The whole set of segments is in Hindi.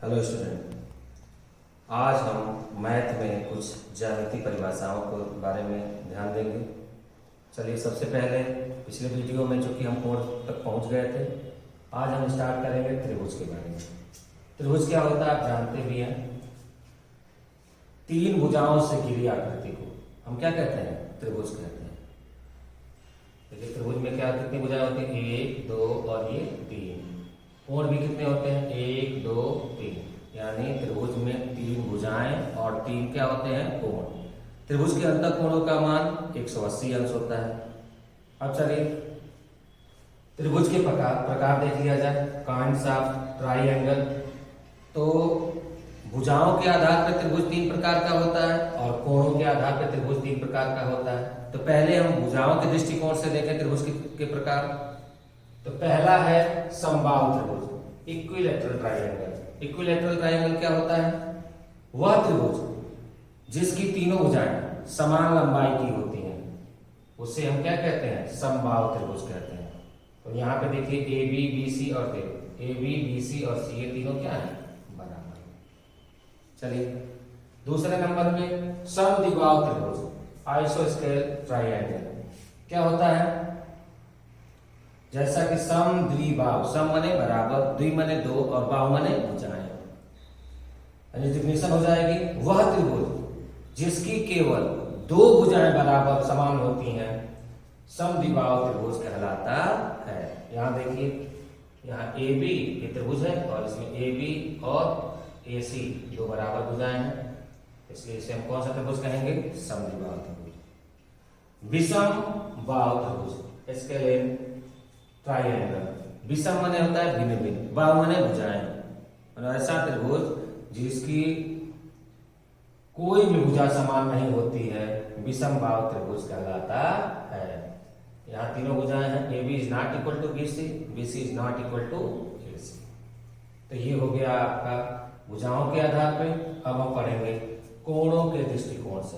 हेलो स्टूडेंट, आज हम मैथ में कुछ ज्यामितीय परिभाषाओं के बारे में ध्यान देंगे। चलिए, सबसे पहले पिछले वीडियो में चूंकि हम कोण तक पहुंच गए थे, आज हम स्टार्ट करेंगे त्रिभुज के बारे में। त्रिभुज क्या होता है आप जानते भी हैं। तीन भुजाओं से घिरी आकृति को हम क्या कहते हैं? त्रिभुज कहते हैं। देखिए, त्रिभुज में क्या कितनी भुजाएं होती हैं? 1, 2 और ये 3। कोण भी कितने होते हैं? 1, 2, 3। यानी त्रिभुज में 3 भुजाएं और 3 क्या होते हैं? कोण। त्रिभुज के अंतः कोणों का मान 180 अंश होता है। अब चलिए त्रिभुज के प्रकार देख लिया जाए। Kinds of triangle. तो भुजाओं के आधार पर त्रिभुज 3 प्रकार का होता है और कोणों के आधार पर त्रिभुज 3 प्रकार का होता है। तो पहले हम भुजाओं के दृष्टिकोण से देखें त्रिभुज के प्रकार। तो पहला है समबाहु त्रिभुज, इक्विलैटरल ट्रायंगल। इक्विलैटरल ट्रायंगल क्या होता है? वह त्रिभुज जिसकी तीनों भुजाएं समान लंबाई की होती हैं, उसे हम क्या कहते हैं? समबाहु त्रिभुज कहते हैं। तो यहाँ पे देखिए ए बी बी सी और ए बी बी सी और सी, ये तीनों क्या है? बराबर। चलिए दूसरे नंबर पे समद्विबाहु त्रिभुज, आइसोस्केल ट्रायंगल। क्या होता है? जैसा कि सम द्विबाहु, सम मने बराबर, द्वि मने 2 और बाहु मने भुजाएं। डिफिनेशन हो जाएगी, वह त्रिभुज जिसकी केवल 2 भुजाएं बराबर समान होती हैं समद्विबाहु त्रिभुज कहलाता है। यहां देखिए, यहाँ ए बी ये त्रिभुज है और इसमें ए बी और ए सी 2 बराबर भुजाएं हैं, इसलिए इसे हम कौन सा त्रिभुज कहेंगे? समद्विबाहु त्रिभुज। विषम बाहु त्रिभुज, स्केलेन ट्रायंगल। विषम मने होता है भिन्न भिन्न, बाहु मने भुजाएं। और ऐसा त्रिभुज जिसकी कोई भी भुजा समान नहीं होती है विषम बाहु त्रिभुज कहलाता है। यहाँ तीनों भुजाएं हैं, A B is not equal to B C, B C is not equal to A C. तो ये हो गया आपका भुजाओं के आधार पे। अब हम पढ़ेंगे कोणों के दृष्टिकोण से।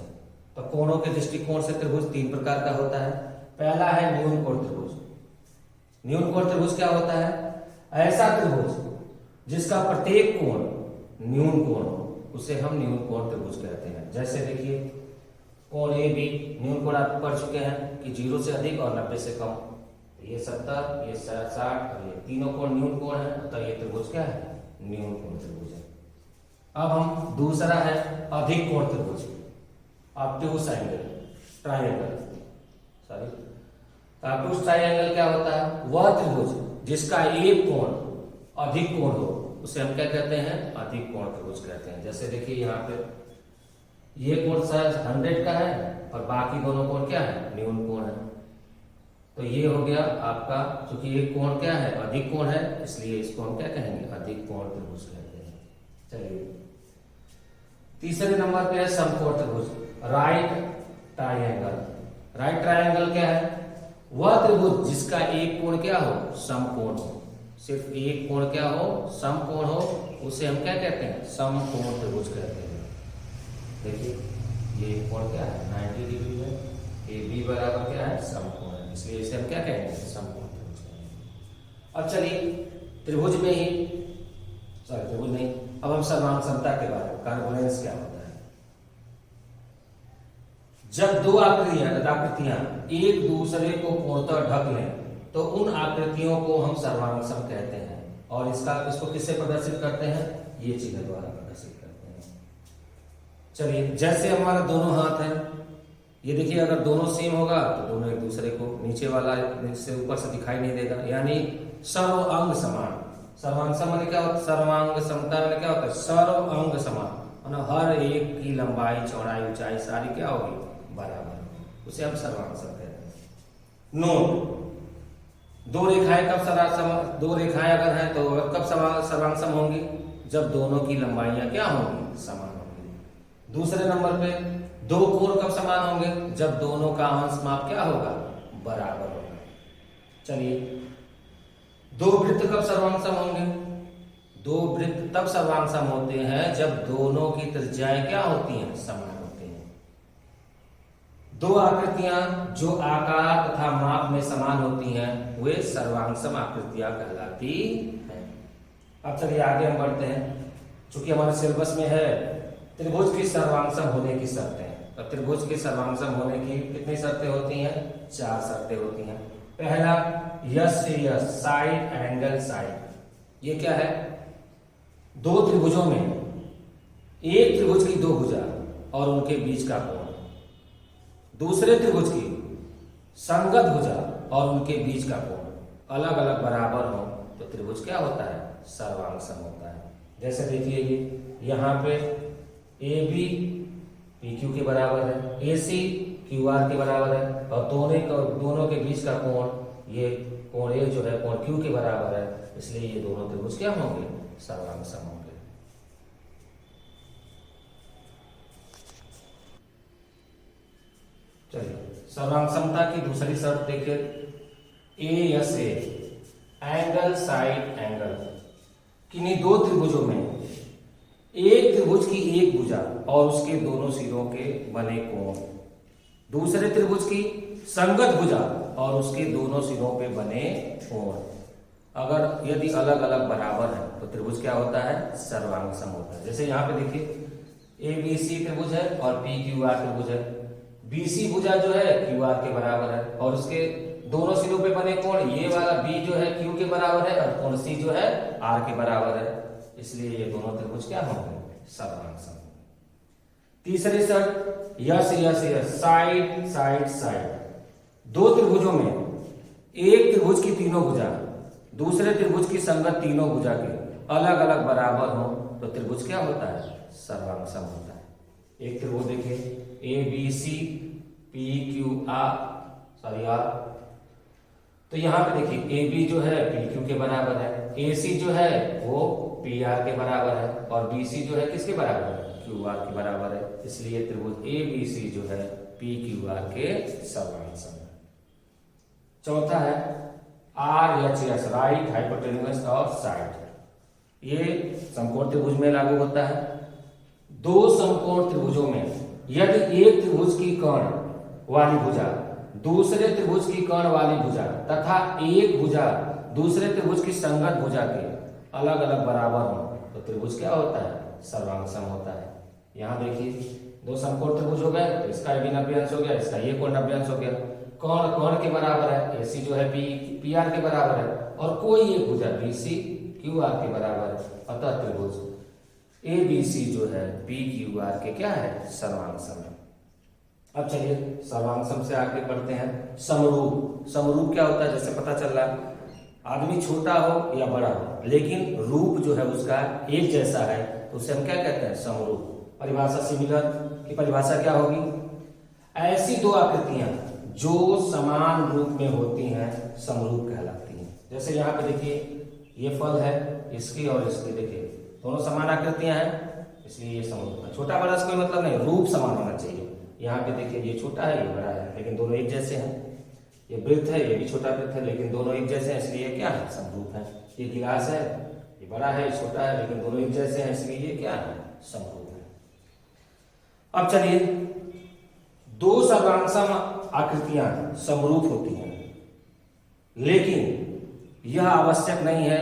तो कोणों के दृष्टिकोण से त्रिभुज 3 प्रकार का होता है। पहला है न्यून कोण त्रिभुज। न्यून कोण त्रिभुज क्या होता है? ऐसा त्रिभुज जिसका प्रत्येक कोण न्यून कोण हो, उसे हम न्यून कोण त्रिभुज कहते हैं। जैसे देखिए कोण ए बी, न्यून कोण आप पढ़ चुके हैं कि 0 से अधिक और 90 से कम। ये 70, ये 60 और ये तीनों कोण न्यून कोण है। तो ये त्रिभुज क्या है? न्यून कोण त्रिभुज है। अब हम दूसरा है अधिक कोण त्रिभुज, ऑब्टयूस एंगल ट्रायंगल। सॉरी, ऑब्टयूस ट्रायंगल क्या होता है? वह त्रिभुज जिसका एक कोण अधिक कोण हो, उसे हम क्या कहते हैं? अधिक कोण त्रिभुज कहते हैं। जैसे देखिए यहाँ पे ये कोण 100 का है और बाकी दोनों कोण क्या है? न्यून कोण है। तो ये हो गया आपका, क्योंकि ये कोण क्या है? अधिक कोण है, इसलिए इसको हम क्या कहेंगे? अधिक कोण त्रिभुज कहते हैं। चलिए तीसरे नंबर पे है समकोण त्रिभुज, राइट ट्रायंगल। राइट ट्रायंगल क्या है? वह त्रिभुज जिसका एक कोण क्या हो? समकोण हो। सिर्फ एक कोण क्या हो? समकोण हो, उसे हम क्या कहते हैं? समकोण त्रिभुज कहते हैं। देखिए ये कोण क्या है? 90 डिग्री है। ए बी बराबर क्या है? समकोण है, इसलिए इसे हम क्या कहेंगे? समकोण त्रिभुज कहेंगे। अब चलिए त्रिभुज में ही, सॉरी त्रिभुज नहीं, अब हम सर्वांग समता के बारे में, कॉन्ग्रुएंस क्या होता है? जब 2 आकृतियां एक दूसरे को पूर्णतः ढक लें तो उन आकृतियों को हम सर्वांगसम कहते हैं। और इसको किससे प्रदर्शित करते हैं? ये चिन्ह द्वारा प्रदर्शित करते हैं। चलिए जैसे हमारे दोनों हाथ हैं, ये देखिए अगर दोनों सेम होगा तो दोनों एक दूसरे को, नीचे वाला से ऊपर से दिखाई नहीं देगा, यानी सर्व अंग समान। सर्वांगसम माने क्या होता है? सर्वांग समता माने क्या होता है? सर्व अंग समान, हर एक की लंबाई चौड़ाई ऊंचाई सारी क्या होगी? बराबर, उसे हम सर्वांगसम कहते हैं। नोट, 2 रेखाएं कब सर्वांगसम, 2 रेखाएं अगर हैं तो कब सर्वांगसम होंगी? जब दोनों की लंबाइयां क्या होंगी? समान होंगी। दूसरे नंबर पे 2 कोण कब समान होंगे? जब दोनों का अंश माप क्या होगा? बराबर होगा। चलिए 2 वृत्त कब सर्वांगसम होंगे? 2 वृत्त तब सर्वांगसम होते हैं जब दोनों की त्रिज्याएं क्या होती हैं? समान होती हैं। 2 आकृतियां जो आकार तथा माप में समान होती हैं वे सर्वांगसम आकृतियां कहलाती हैं। अब चलिए आगे हम बढ़ते हैं। चूंकि हमारे सिलेबस में है त्रिभुज की सर्वांगसम होने की शर्तें, तो त्रिभुज की सर्वांगसम होने की कितनी शर्तें होती हैं? 4 शर्तें होती हैं। पहला यस से यस, साइड एंगल साइड। ये क्या है? दो त्रिभुजों में एक त्रिभुज की दो भुजा और उनके बीच का कोण दूसरे त्रिभुज की संगत भुजा और उनके बीच का कोण अलग अलग बराबर हो तो त्रिभुज क्या होता है? सर्वांगसम होता है। जैसे देखिए ये यहाँ पे ए बी पी क्यू के बराबर है, ए सी क्यू आर के बराबर है, और दोनों के बीच का कोण, ये कोण ए जो है कोण क्यू के बराबर है, इसलिए ये दोनों त्रिभुज क्या होंगे? सर्वांगसम होंगे। चलिए सर्वांगसमता की दूसरी शर्त देखिए, ए यस ए, एंगल साइड एंगल। किन्हीं दो त्रिभुजों में एक त्रिभुज की एक भुजा और उसके दोनों सिरों के बने कोण दूसरे त्रिभुज की संगत भुजा और उसके दोनों सिरों पे बने कोण अगर यदि अलग अलग बराबर है तो त्रिभुज क्या होता है? सर्वांगसम होता है। जैसे यहाँ पे देखिए ए बी सी त्रिभुज है और पी क्यू आर त्रिभुज है। बीसी भुजा जो है क्यू आर के बराबर है और उसके दोनों सिरों पे बने कोण, ये वाला बी जो है क्यू के बराबर है और कोण सी जो है आर के बराबर है, इसलिए ये दोनों त्रिभुज क्या होंगे? सर्वांगसम। तीसरी शर्त yes yes yes, side side side. दो त्रिभुजों में एक त्रिभुज की तीनों भुजा दूसरे त्रिभुज की संगत तीनों भुजा के अलग अलग बराबर हो तो त्रिभुज क्या होता है? सर्वांगसम होता है। एक त्रिभुज देखिए A B C P Q R, तो यहां पे देखिए ए बी जो है पी क्यू के बराबर है, ए सी जो है वो पी आर के बराबर है और बी सी जो है किसके बराबर है? क्यू आर के बराबर है, इसलिए त्रिभुज ए बी सी जो है पी क्यू आर के सर्वांगसम है। चौथा है R H S, right hypotenuse और साइड। ये समकोण त्रिभुज में लागू होता है। दो समकोण त्रिभुजों में यदि एक त्रिभुज की कर्ण वाली भुजा दूसरे त्रिभुज की कर्ण वाली भुजा तथा एक भुजा दूसरे त्रिभुज की संगत भुजा के अलग अलग बराबर हो तो त्रिभुज क्या होता है? सर्वांगसम होता है। यहाँ देखिए दो समकोण त्रिभुज हो गए तो इसका भी 90 अंश हो गया, इसका ये कोण 90 अंश हो गया। कर्ण कर्ण के बराबर है, एसी जो है पी आर के बराबर है और कोई एक भुजा बी सी क्यू आर के बराबर है, अतः त्रिभुज ए बी सी जो है पी क्यू आर के क्या है? सर्वांगसम है। अब चलिए सर्वांगसम से आगे बढ़ते हैं समरूप। समरूप क्या होता है? जैसे पता चल रहा है आदमी छोटा हो या बड़ा हो लेकिन रूप जो है उसका एक जैसा है तो उसे हम क्या कहते हैं? समरूप। परिभाषा सिमिलर की परिभाषा क्या होगी? ऐसी दो आकृतियां जो समान रूप में होती हैं समरूप कहलाती हैं। जैसे यहाँ पे देखिए ये फल है, इसकी और इसकी देखिए दोनों समान आकृतियां हैं इसलिए ये समरूप है। छोटा बड़ा से कोई मतलब नहीं, रूप समान होना चाहिए। यहाँ पे देखिए ये छोटा है ये बड़ा है लेकिन दोनों एक जैसे हैं। ये वृत्त है ये भी छोटा वृत्त है लेकिन दोनों एक जैसे हैं इसलिए क्या है? समरूप है। ये गिलास है ये बड़ा है ये छोटा है लेकिन दोनों एक जैसे हैं इसलिए ये क्या है? समरूप है। अब चलिए दो सर्वांगसम आकृतियां समरूप होती हैं लेकिन यह आवश्यक नहीं है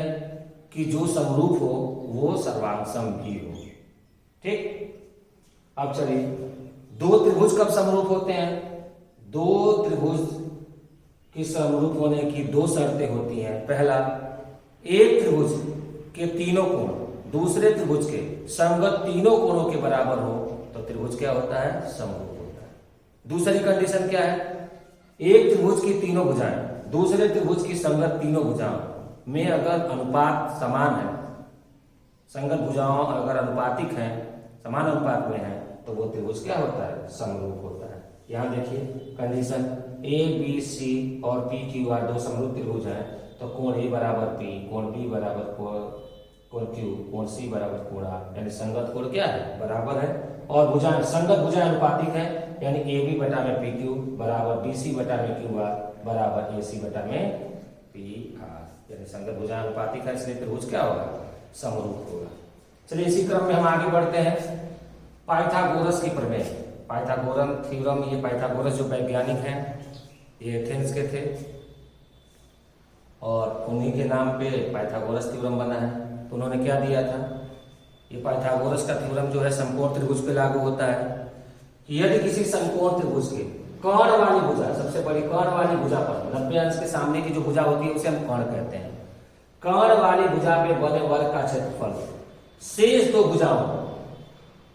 कि जो समरूप हो वो सर्वांगसम भी हो। ठीक। अब चलिए दो त्रिभुज कब समरूप होते हैं? दो त्रिभुज के समरूप होने की दो शर्तें होती हैं। पहला, एक त्रिभुज के तीनों कोण दूसरे त्रिभुज के संगत तीनों कोणों के बराबर हो तो त्रिभुज क्या होता है? समरूप होता है। दूसरी कंडीशन क्या है? एक त्रिभुज की तीनों भुजाएं दूसरे त्रिभुज की संगत तीनों भुजाओं में अगर अनुपात समान है, संगत भुजाओं अगर अनुपातिक हैं, समान अनुपात में है तो वो त्रिभुज क्या होता है? समरूप होता है। यहाँ देखिए कंडीशन ए बी सी और पी क्यू आर दो समरूप त्रिभुज हैं तो कोण ए बराबर पी, कोण बी बराबर कोण क्यू, कोण सी बराबर कोण आर, यानी संगत कोण क्या है? बराबर है। और भुजाएं संगत भुजाएं अनुपातिक है यानी ए बी बटा में पी क्यू बराबर बी सी बटा में क्यू आर बराबर ए सी बटा में पी आर, यानी संगत भुजाएं अनुपातिक है इसलिए त्रिभुज क्या होगा? समरूप होगा। चलिए इसी क्रम में हम आगे बढ़ते हैं पाइथागोरस की प्रमेय। पाइथागोरन थ्योरम, ये पाइथागोरस जो वैज्ञानिक हैं ये एथेंस के थे और उन्हीं के नाम पे पाइथागोरस थ्योरम बना है। तो उन्होंने क्या दिया था ये पाइथागोरस का थ्योरम जो है समकोण त्रिभुज पे लागू होता है कि यदि किसी समकोण त्रिभुज के कर्ण वाली भुजा, सबसे बड़ी कर्ण वाली भुजा पर 90 अंश के सामने की जो भुजा होती है उसे हम कर्ण कहते हैं, कर्ण वाली भुजा पे बने वर्ग का क्षेत्रफल शेष दो भुजाओं,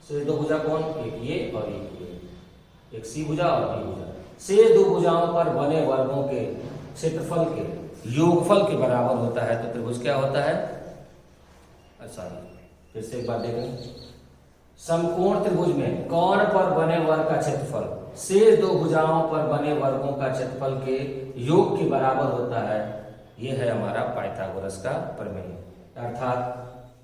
शेष दो भुजा कौन, एक ये और एक ये, एक सी भुजा और बी भुजा, शेष दो भुजाओं पर बने वर्गों के क्षेत्रफल के योगफल के बराबर होता है। तो त्रिभुज क्या होता है, सॉरी फिर से एक बार देखें, समकोण त्रिभुज में कर्ण पर बने वर्ग का क्षेत्रफल शेष दो भुजाओं पर बने वर्गों का क्षेत्रफल के योग के बराबर होता है। यह है हमारा पाइथागोरस का प्रमेय। अर्थात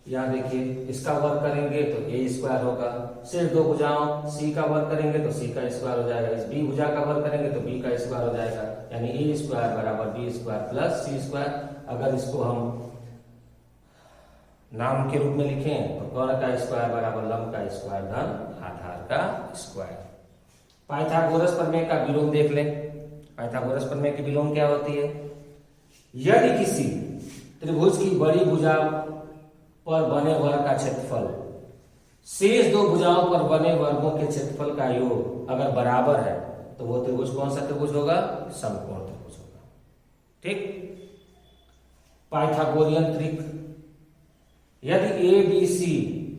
यहाँ देखिए, इसका वर्ग करेंगे तो ए स्क्वायर होगा, शेष दो भुजाओं सी का वर्ग करेंगे तो सी का स्क्वायर हो जाएगा, इस बी भुजा का वर्ग करेंगे तो बी का स्क्वायर हो जाएगा, यानी ए स्क्वायर बराबर बी स्क्वायर प्लस सी स्क्वायर। अगर इसको हम नाम के रूप में लिखें तो कर्ण का स्क्वायर बराबर लंब का स्क्वायर धन आधार का स्क्वायर। पाइथागोरस प्रमेय का विलोम देख लें। पाइथागोरस प्रमेय की विलोम क्या होती है, यदि किसी त्रिभुज की बड़ी भुजा पर बने वर्ग का क्षेत्रफल शेष दो भुजाओं पर बने वर्गों के क्षेत्रफल का योग अगर बराबर है तो वो त्रिभुज कौन सा त्रिभुज होगा, समकोण त्रिभुज होगा। ठीक। पाइथागोरियन ट्रिक, यदि ए बी सी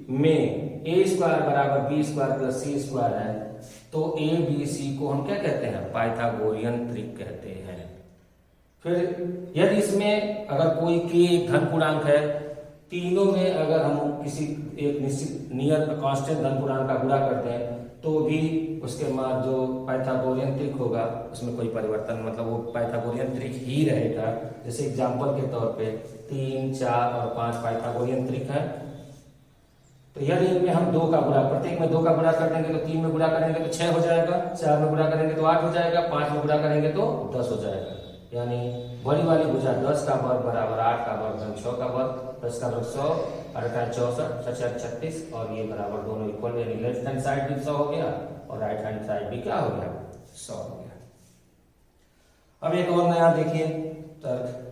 में ए स्क्वायर बराबर बी स्क्वायर प्लस सी स्क्वायर है तो ए बी सी को हम क्या कहते हैं, पाइथागोरियन ट्रिक कहते हैं। फिर यदि इसमें अगर कोई के एक धन पूर्णांक है, तीनों में अगर हम किसी एक निश्चित नियत कांस्टेंट धन पूर्णांक का गुणा करते हैं तो भी उसके बाद जो पाइथागोरियन ट्रिक होगा उसमें कोई परिवर्तन, मतलब वो पाइथागोरियन ट्रिक ही रहेगा। जैसे एग्जांपल के तौर पे 3, 4 और 5 पाइथागोरियन ट्रिक है, तो यदि इनमें हम 2 का गुणा, प्रत्येक में 2 का गुणा कर देंगे तो 3 में गुणा करेंगे तो 6 हो जाएगा, 4 में गुणा करेंगे तो 8 हो जाएगा, 5 में गुणा करेंगे तो 10 हो जाएगा। यानी बड़ी वाली भुजा 10 का वर्ग बराबर 8 का वर्ग धन 6 का वर्ग, 10 का वर्ग 100, 8 का 64, 7 36 और ये बराबर दोनों इक्वल, यानी लेफ्ट हैंड साइड भी 100 हो गया और राइट हैंड साइड भी क्या हो गया, 100 हो गया। अब एक और नया देखिए तर्क,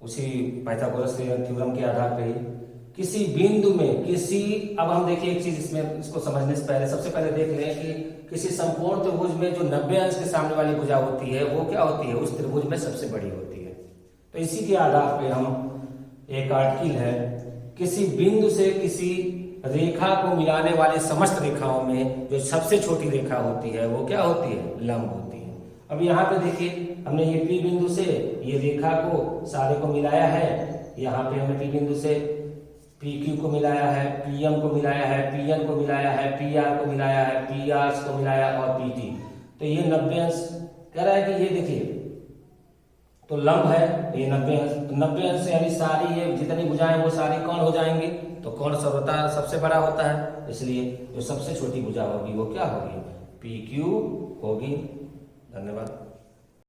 उसी पाइथागोरस के थ्योरम के आधार पर ही किसी बिंदु में किसी, अब हम देखिए एक चीज इसमें, इसको समझने से पहले सबसे पहले देख लें कि किसी समकोण त्रिभुज में जो 90 अंश के सामने वाली भुजा होती है वो क्या होती है, उस त्रिभुज में सबसे बड़ी होती है। तो इसी के आधार पे हम एक आर्टिकल है, किसी बिंदु से किसी रेखा को मिलाने वाले समस्त रेखाओं में जो सबसे छोटी रेखा होती है वो क्या होती है, लंब होती है। अब यहाँ पे देखिए, हमने ये पी बिंदु से ये रेखा को सारे को मिलाया है, यहाँ पे हमने पी बिंदु से पी क्यू को मिलाया है, पी एम को मिलाया है, पी एन को मिलाया है, पी आर को मिलाया है, पी आर को मिलाया और पी टी। तो ये 90 अंश कह रहा है कि ये देखिए तो लंब है, ये 90 अंश, 90 अंश से यानी सारी ये जितनी भुजाएं वो सारी कौन हो जाएंगी, तो कौन सर्वथा सबसे बड़ा होता है, इसलिए जो सबसे छोटी भुजा होगी वो क्या होगी, पी क्यू होगी। धन्यवाद।